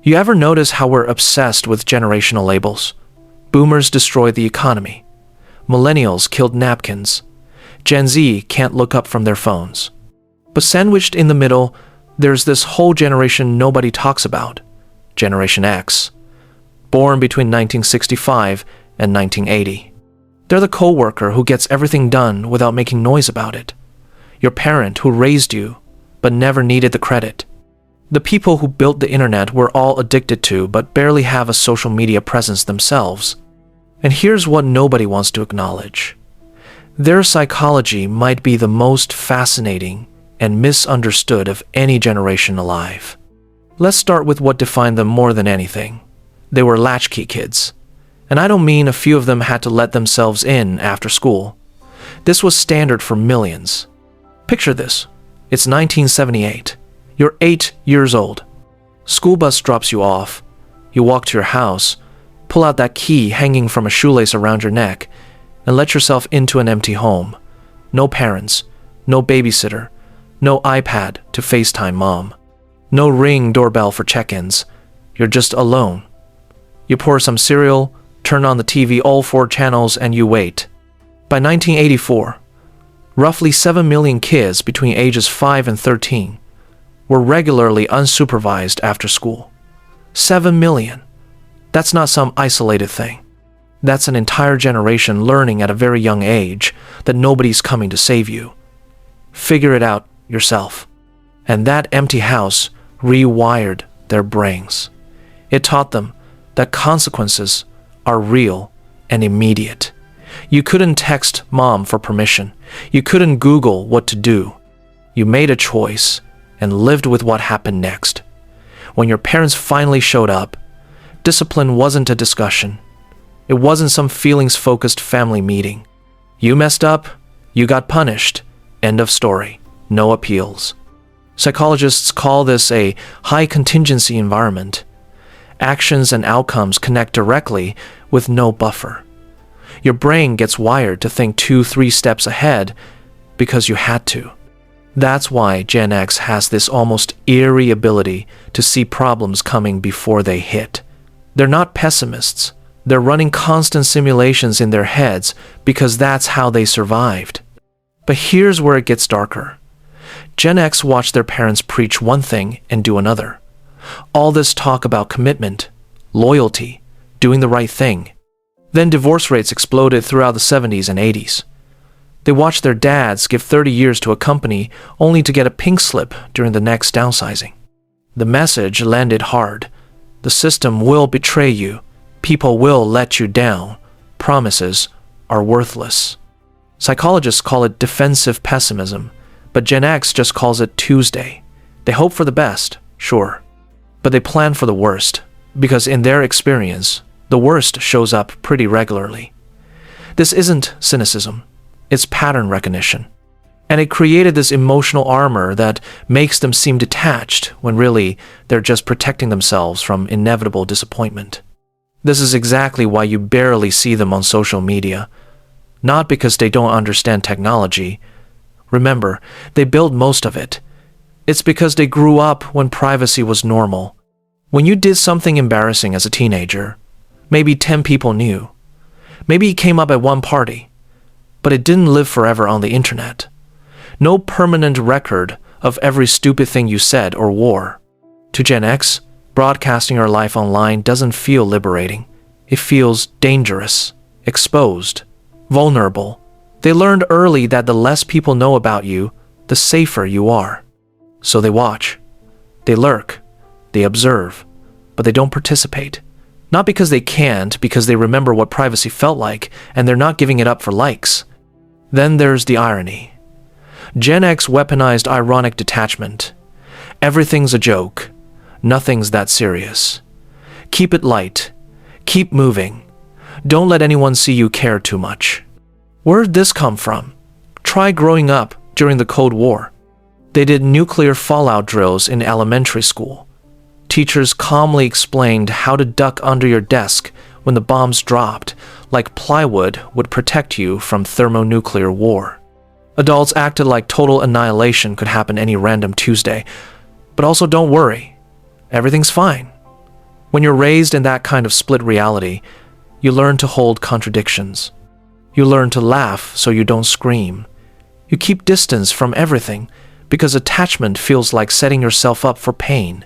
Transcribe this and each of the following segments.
You ever notice how we're obsessed with generational labels? Boomers destroyed the economy. Millennials killed napkins. Gen Z can't look up from their phones. But sandwiched in the middle, there's this whole generation nobody talks about. Generation X. Born between 1965 and 1980. They're the coworker who gets everything done without making noise about it. Your parent who raised you, but never needed the credit. The people who built the internet we're all addicted to but barely have a social media presence themselves. And here's what nobody wants to acknowledge. Their psychology might be the most fascinating and misunderstood of any generation alive. Let's start with what defined them more than anything. They were latchkey kids. And I don't mean a few of them had to let themselves in after school. This was standard for millions. Picture this. It's 1978. You're 8 years old. School bus drops you off. You walk to your house, pull out that key hanging from a shoelace around your neck, and let yourself into an empty home. No parents, no babysitter, no iPad to FaceTime mom, no Ring doorbell for check-ins. You're just alone. You pour some cereal, turn on the TV all 4 channels, and you wait. By 1984, roughly 7 million kids between ages 5 and 13 were regularly unsupervised after school. 7 million. That's not some isolated thing. That's an entire generation learning at a very young age that nobody's coming to save you. Figure it out yourself. And that empty house rewired their brains. It taught them that consequences are real and immediate. You couldn't text mom for permission. You couldn't Google what to do. You made a choice and lived with what happened next. When your parents finally showed up, discipline wasn't a discussion. It wasn't some feelings-focused family meeting. You messed up, you got punished. End of story. No appeals. Psychologists call this a high-contingency environment. Actions and outcomes connect directly with no buffer. Your brain gets wired to think 2-3 steps ahead because you had to. That's why Gen X has this almost eerie ability to see problems coming before they hit. They're not pessimists. They're running constant simulations in their heads because that's how they survived. But here's where it gets darker. Gen X watched their parents preach one thing and do another. All this talk about commitment, loyalty, doing the right thing. Then divorce rates exploded throughout the 70s and 80s. They watched their dads give 30 years to a company only to get a pink slip during the next downsizing. The message landed hard. The system will betray you. People will let you down. Promises are worthless. Psychologists call it defensive pessimism, but Gen X just calls it Tuesday. They hope for the best, sure, but they plan for the worst, because in their experience, the worst shows up pretty regularly. This isn't cynicism. It's pattern recognition. And it created this emotional armor that makes them seem detached when really they're just protecting themselves from inevitable disappointment. This is exactly why you barely see them on social media. Not because they don't understand technology. Remember, they build most of it. It's because they grew up when privacy was normal. When you did something embarrassing as a teenager, maybe 10 people knew. Maybe it came up at one party. But it didn't live forever on the internet. No permanent record of every stupid thing you said or wore. To Gen X, broadcasting our life online doesn't feel liberating. It feels dangerous, exposed, vulnerable. They learned early that the less people know about you, the safer you are. So they watch. They lurk. They observe. But they don't participate. Not because they can't, because they remember what privacy felt like, and they're not giving it up for likes. Then there's the irony. Gen X weaponized ironic detachment. Everything's a joke. Nothing's that serious. Keep it light. Keep moving. Don't let anyone see you care too much. Where'd this come from? Try growing up during the Cold War. They did nuclear fallout drills in elementary school. Teachers calmly explained how to duck under your desk when the bombs dropped, like plywood would protect you from thermonuclear war. Adults acted like total annihilation could happen any random Tuesday. But also don't worry. Everything's fine. When you're raised in that kind of split reality, you learn to hold contradictions. You learn to laugh so you don't scream. You keep distance from everything because attachment feels like setting yourself up for pain.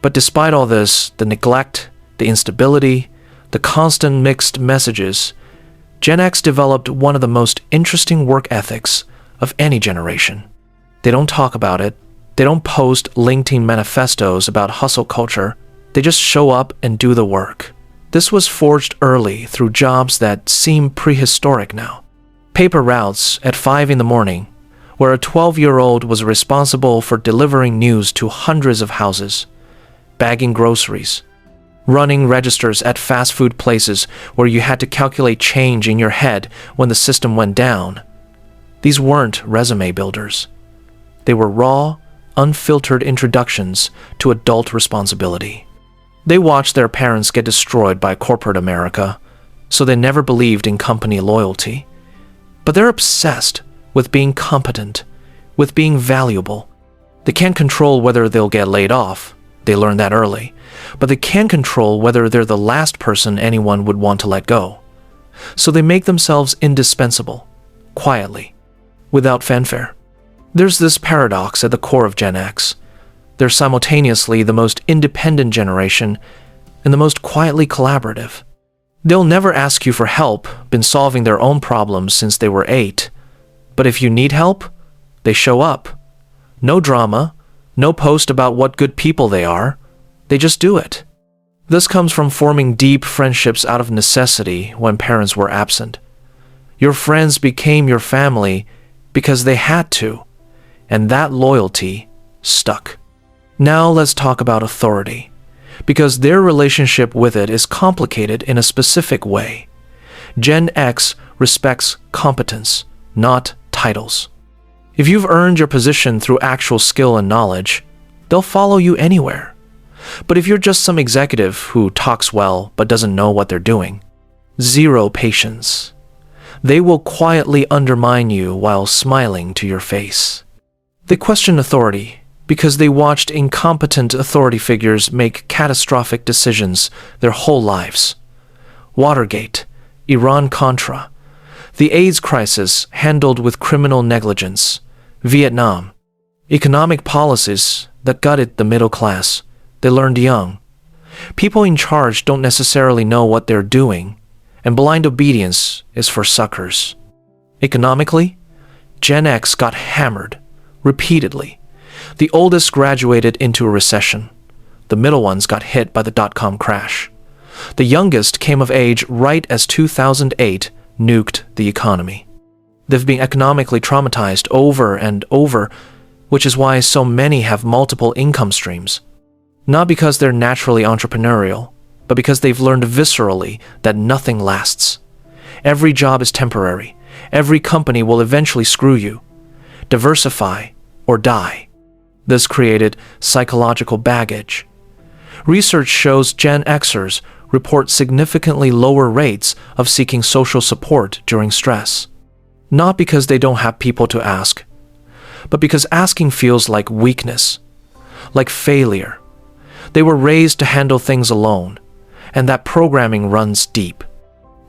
But despite all this, the neglect, the instability, the constant mixed messages, Gen X developed one of the most interesting work ethics of any generation. They don't talk about it. They don't post LinkedIn manifestos about hustle culture. They just show up and do the work. This was forged early through jobs that seem prehistoric now. Paper routes at 5 in the morning, where a 12-year-old was responsible for delivering news to hundreds of houses, bagging groceries, running registers at fast food places where you had to calculate change in your head when the system went down. These weren't resume builders. They were raw, unfiltered introductions to adult responsibility. They watched their parents get destroyed by corporate America, so they never believed in company loyalty. But they're obsessed with being competent, with being valuable. They can't control whether they'll get laid off. They learned that early. But they can control whether they're the last person anyone would want to let go. So they make themselves indispensable, quietly, without fanfare. There's this paradox at the core of Gen X. They're simultaneously the most independent generation and the most quietly collaborative. They'll never ask you for help, been solving their own problems since they were 8. But if you need help, they show up. No drama, no post about what good people they are. They just do it. This comes from forming deep friendships out of necessity when parents were absent. Your friends became your family because they had to, and that loyalty stuck. Now let's talk about authority, because their relationship with it is complicated in a specific way. Gen X respects competence, not titles. If you've earned your position through actual skill and knowledge, they'll follow you anywhere. But if you're just some executive who talks well but doesn't know what they're doing, zero patience. They will quietly undermine you while smiling to your face. They question authority because they watched incompetent authority figures make catastrophic decisions their whole lives. Watergate, Iran-Contra, the AIDS crisis handled with criminal negligence, Vietnam, economic policies that gutted the middle class. They learned young. People in charge don't necessarily know what they're doing, and blind obedience is for suckers. Economically, Gen X got hammered repeatedly. The oldest graduated into a recession. The middle ones got hit by the dot-com crash. The youngest came of age right as 2008 nuked the economy. They've been economically traumatized over and over, which is why so many have multiple income streams. Not because they're naturally entrepreneurial, but because they've learned viscerally that nothing lasts. Every job is temporary. Every company will eventually screw you. Diversify or die. This created psychological baggage. Research shows Gen Xers report significantly lower rates of seeking social support during stress. Not because they don't have people to ask, but because asking feels like weakness, like failure. They were raised to handle things alone, and that programming runs deep.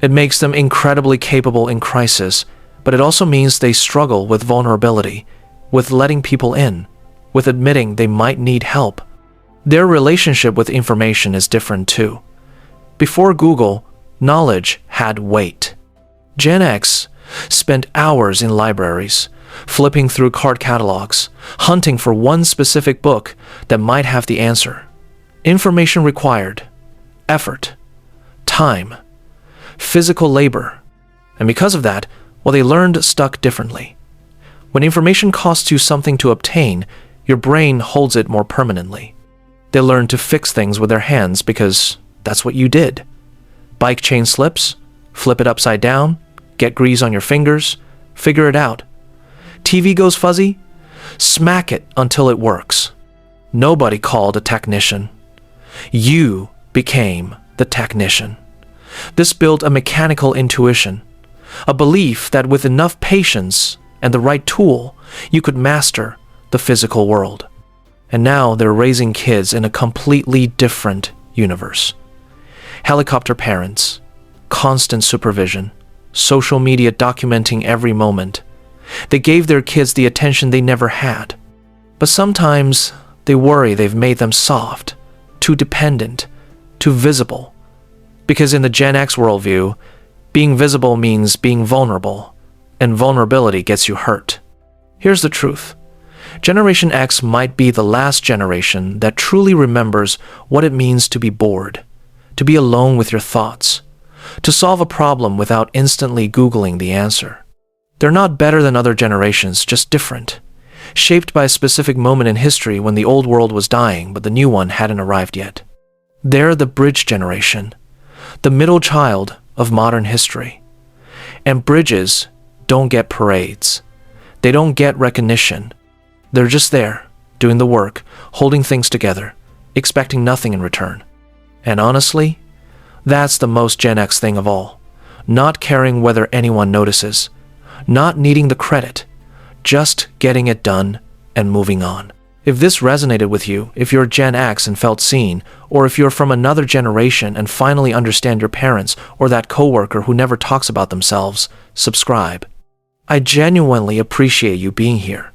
It makes them incredibly capable in crisis, but it also means they struggle with vulnerability, with letting people in, with admitting they might need help. Their relationship with information is different too. Before Google, knowledge had weight. Gen X spent hours in libraries, flipping through card catalogs, hunting for one specific book that might have the answer. Information required effort, time, physical labor, and because of that, what they learned stuck differently. When information costs you something to obtain, your brain holds it more permanently. They learn to fix things with their hands because that's what you did. Bike chain slips, flip it upside down, get grease on your fingers, figure it out. TV goes fuzzy, smack it until it works. Nobody called a technician. You became the technician. This built a mechanical intuition, a belief that with enough patience and the right tool, you could master the physical world. And now they're raising kids in a completely different universe. Helicopter parents, constant supervision, social media documenting every moment. They gave their kids the attention they never had. But sometimes they worry they've made them soft, too dependent, too visible. Because in the Gen X worldview, being visible means being vulnerable, and vulnerability gets you hurt. Here's the truth. Generation X might be the last generation that truly remembers what it means to be bored, to be alone with your thoughts, to solve a problem without instantly Googling the answer. They're not better than other generations, just different, shaped by a specific moment in history when the old world was dying but the new one hadn't arrived yet. They're the bridge generation, the middle child of modern history. And bridges don't get parades. They don't get recognition. They're just there, doing the work, holding things together, expecting nothing in return. And honestly, that's the most Gen X thing of all. Not caring whether anyone notices, not needing the credit, just getting it done and moving on. If this resonated with you, if you're Gen X and felt seen, or if you're from another generation and finally understand your parents or that coworker who never talks about themselves, subscribe. I genuinely appreciate you being here.